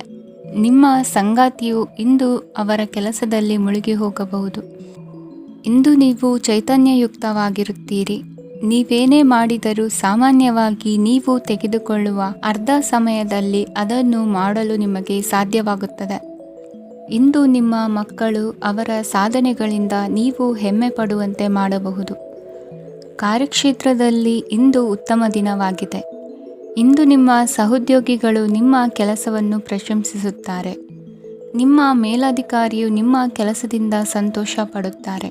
ನಿಮ್ಮ ಸಂಗಾತಿಯು ಇಂದು ಅವರ ಕೆಲಸದಲ್ಲಿ ಮುಳುಗಿ ಹೋಗಬಹುದು. ಇಂದು ನೀವು ಚೈತನ್ಯಯುಕ್ತವಾಗಿರುತ್ತೀರಿ. ನೀವೇನೇ ಮಾಡಿದರೂ ಸಾಮಾನ್ಯವಾಗಿ ನೀವು ತೆಗೆದುಕೊಳ್ಳುವ ಅರ್ಧ ಸಮಯದಲ್ಲಿ ಅದನ್ನು ಮಾಡಲು ನಿಮಗೆ ಸಾಧ್ಯವಾಗುತ್ತದೆ. ಇಂದು ನಿಮ್ಮ ಮಕ್ಕಳು ಅವರ ಸಾಧನೆಗಳಿಂದ ನೀವು ಹೆಮ್ಮೆ ಪಡುವಂತೆ ಮಾಡಬಹುದು. ಕಾರ್ಯಕ್ಷೇತ್ರದಲ್ಲಿ ಇಂದು ಉತ್ತಮ ದಿನವಾಗಿದೆ. ಇಂದು ನಿಮ್ಮ ಸಹೋದ್ಯೋಗಿಗಳು ನಿಮ್ಮ ಕೆಲಸವನ್ನು ಪ್ರಶಂಸಿಸುತ್ತಾರೆ. ನಿಮ್ಮ ಮೇಲಧಿಕಾರಿಯು ನಿಮ್ಮ ಕೆಲಸದಿಂದ ಸಂತೋಷ ಪಡುತ್ತಾರೆ.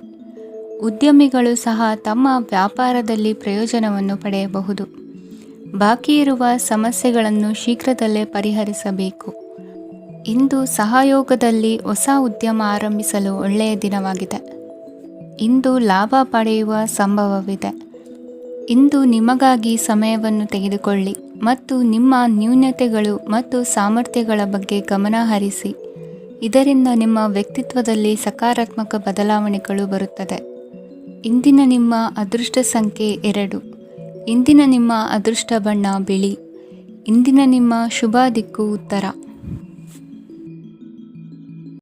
ಉದ್ಯಮಿಗಳು ಸಹ ತಮ್ಮ ವ್ಯಾಪಾರದಲ್ಲಿ ಪ್ರಯೋಜನವನ್ನು ಪಡೆಯಬಹುದು. ಬಾಕಿ ಇರುವ ಸಮಸ್ಯೆಗಳನ್ನು ಶೀಘ್ರದಲ್ಲೇ ಪರಿಹರಿಸಬೇಕು. ಇಂದು ಸಹಯೋಗದಲ್ಲಿ ಹೊಸ ಉದ್ಯಮ ಆರಂಭಿಸಲು ಒಳ್ಳೆಯ ದಿನವಾಗಿದೆ. ಇಂದು ಲಾಭ ಪಡೆಯುವ ಸಂಭವವಿದೆ. ಇಂದು ನಿಮಗಾಗಿ ಸಮಯವನ್ನು ತೆಗೆದುಕೊಳ್ಳಿ ಮತ್ತು ನಿಮ್ಮ ನ್ಯೂನತೆಗಳು ಮತ್ತು ಸಾಮರ್ಥ್ಯಗಳ ಬಗ್ಗೆ ಗಮನ ಹರಿಸಿ. ಇದರಿಂದ ನಿಮ್ಮ ವ್ಯಕ್ತಿತ್ವದಲ್ಲಿ ಸಕಾರಾತ್ಮಕ ಬದಲಾವಣೆಗಳು ಬರುತ್ತದೆ. ಇಂದಿನ ನಿಮ್ಮ ಅದೃಷ್ಟ ಸಂಖ್ಯೆ 2. ಇಂದಿನ ನಿಮ್ಮ ಅದೃಷ್ಟ ಬಣ್ಣ ಬಿಳಿ. ಇಂದಿನ ನಿಮ್ಮ ಶುಭ ದಿಕ್ಕು ಉತ್ತರ.